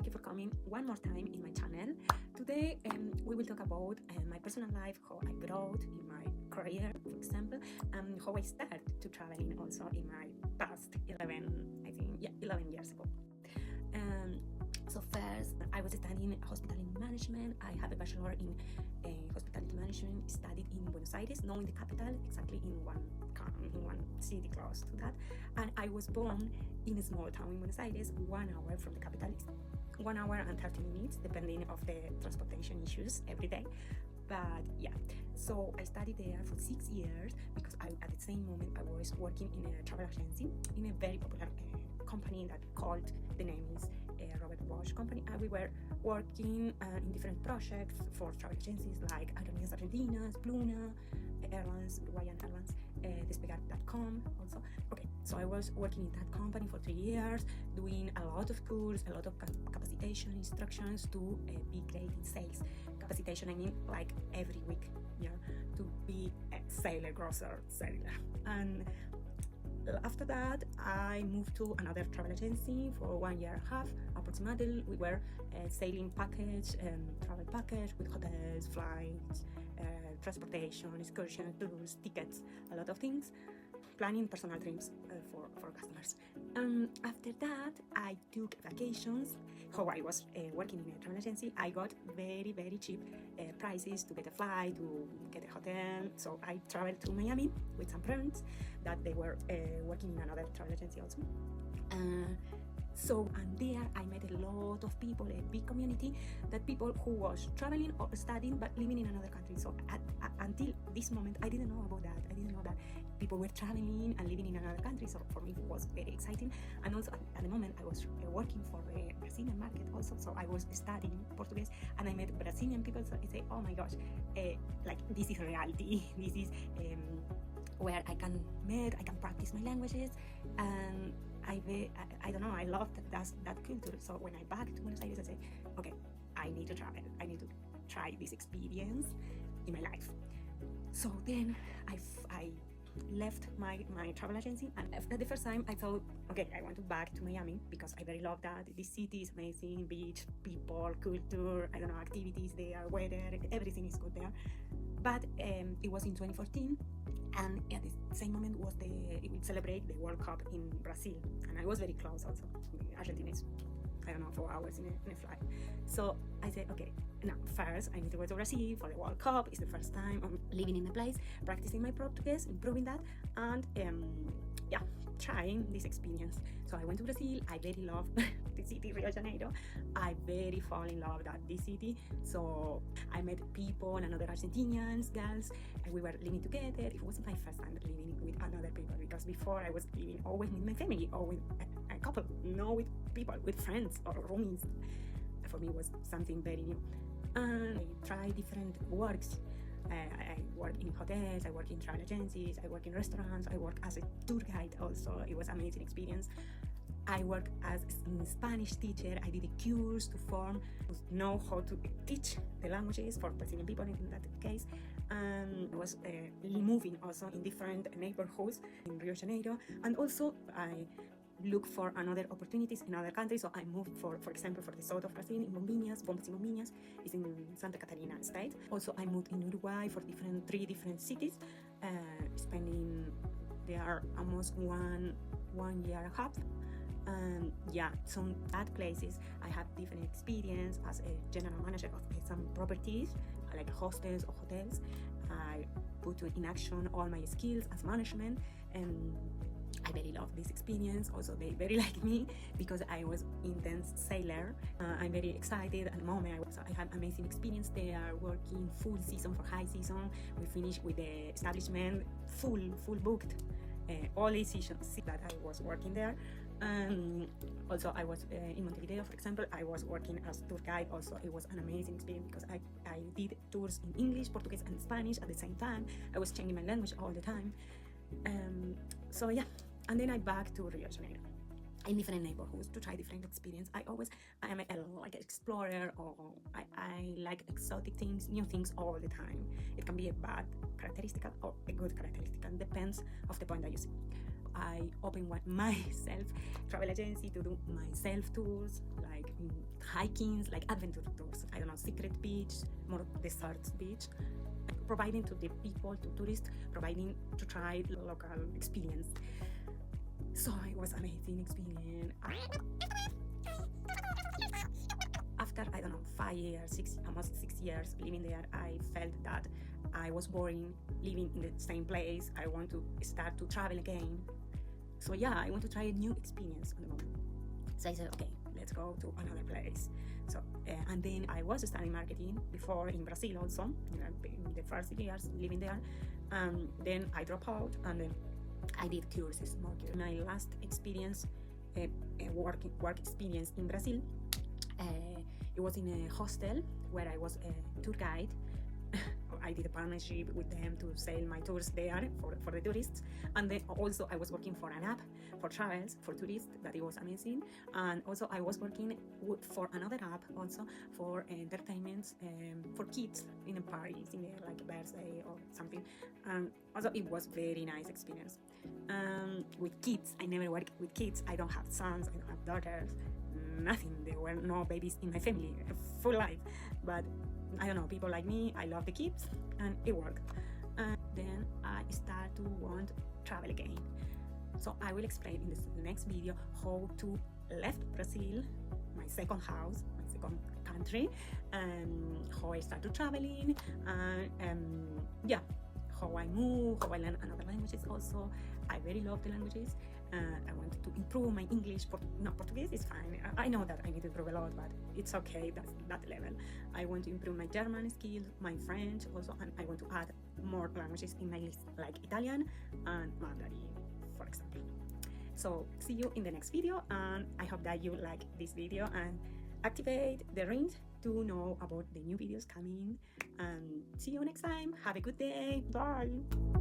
thank you for coming one more time in my channel. Today we will talk about my personal life, how I growed in my career, for example, and how I started to traveling also in my past 11 years ago. So first, I was studying hospitality management. I have a bachelor in hospitality management, studied in Buenos Aires, not in the capital, exactly in one city close to that. And I was born in a small town in Buenos Aires, 1 hour from the capital. 1 hour and 30 minutes, depending of the transportation issues every day. But yeah, so I studied there for 6 years because at the same moment I was working in a travel agency in a very popular company that called, the name is Robert Bosch company, and we were working in different projects for travel agencies like Aerolíneas Argentinas, Pluna, Airlines, Uruguayan Airlines, Despegar.com also. Okay, so I was working in that company for 3 years, doing a lot of tours, a lot of capacitation instructions to be great in sales. Capacitation, I mean, like every week, yeah, to be a sailor, grosser sailor. And after that, I moved to another travel agency for 1 year and a half, approximately. We were sailing package, travel package with hotels, flights, transportation, excursion, tours, tickets, a lot of things, planning personal trips for customers. After that, I took vacations. How I was working in a travel agency, I got very, very cheap prices to get a flight, to get a hotel. So I traveled to Miami with some friends that they were working in another travel agency also. And there I met a lot of people, a big community, that people who was traveling or studying but living in another country. So until this moment, I didn't know about that. I didn't know that people were traveling and living in another country. So for me, it was very exciting. And also at the moment, I was working for the Brazilian market also. So I was studying Portuguese, and I met Brazilian people. So I say, oh my gosh, like this is reality. This is where I can meet, I can practice my languages, and I don't know, I love that culture. So when I back to Buenos Aires, I say, okay, I need to travel. I need to try this experience in my life. So then I left my travel agency, and after the first time I thought, okay, I want to back to Miami because I very love that. This city is amazing, beach, people, culture, I don't know, activities there, weather, everything is good there. But it was in 2014, and at the same moment it would celebrate the World Cup in Brazil, and I was very close also. Argentina is, I don't know, 4 hours in a flight. So I said, okay, now first I need to go to Brazil for the World Cup. It's the first time I'm living in the place, practicing my Portuguese, improving that, and yeah, trying this experience. So I went to Brazil. I very love the city, Rio de Janeiro. I very fall in love with this city. So I met people and other Argentinians, girls, and we were living together. It wasn't my first time living with other people, because before I was living always with my family or with a couple, not with people, with friends or roomies. For me, it was something very new. And I tried different works. I work in hotels, I work in travel agencies, I work in restaurants, I work as a tour guide also. It was an amazing experience. I work as a Spanish teacher. I did a course to know how to teach the languages for Brazilian people in that case. I was moving also in different neighborhoods in Rio de Janeiro, and also I look for another opportunities in other countries. So I moved for example, for the south of Brazil, in Bombas y Bombinhas, is in Santa Catarina state. Also, I moved in Uruguay for 3 different cities, spending there almost one year and a half. Yeah, some bad places. I have different experience as a general manager of some properties, like hostels or hotels. I put in action all my skills as management, and I very love this experience. Also, they very like me because I was intense sailor. I'm very excited at the moment. I had amazing experience there, working full season for high season. We finished with the establishment full booked. All the seasons that I was working there. Also, I was in Montevideo, for example. I was working as tour guide. Also, it was an amazing experience because I did tours in English, Portuguese, and Spanish at the same time. I was changing my language all the time. So yeah, and then I back to Rio de Janeiro in different neighborhoods to try different experience. I am like an explorer, or I like exotic things, new things all the time. It can be a bad characteristic or a good characteristic, and depends of the point that you see. I opened myself travel agency to do myself tours, like hikings, like adventure tours. I don't know, secret beach, more desert beach, providing to the people, to tourists, providing to try local experience. So it was amazing experience. After, I don't know, 5 years, almost 6 years living there, I felt that I was boring living in the same place. I want to start to travel again. So yeah, I want to try a new experience on the moment. So I said, okay, let's go to another place. So and then I was studying marketing before in Brazil also, in the first years living there. Then I dropped out, and then I did courses, more courses. My last experience, work experience in Brazil, it was in a hostel where I was a tour guide. I did a partnership with them to sell my tours there for the tourists, and then also I was working for an app for travels for tourists that it was amazing. And also I was working for another app also for entertainment for kids in a parties, in a, like a birthday or something. Also it was very nice experience. With kids, I never worked with kids. I don't have sons, I don't have daughters, nothing. There were no babies in my family, full life. But I don't know, people like me, I love the kids, and it worked. And then I start to want to travel again. So I will explain in this next video how to left Brazil, my second house, my second country, and how I started traveling, and yeah, how I move, how I learn another languages also. I very love the languages. I want to improve my English. Portuguese is fine. I know that I need to improve a lot, but it's okay, that's that level. I want to improve my German skills, my French also, and I want to add more languages in my list, like Italian and Mandarin, for example. So see you in the next video, and I hope that you like this video and activate the ring to know about the new videos coming. And see you next time. Have a good day. Bye.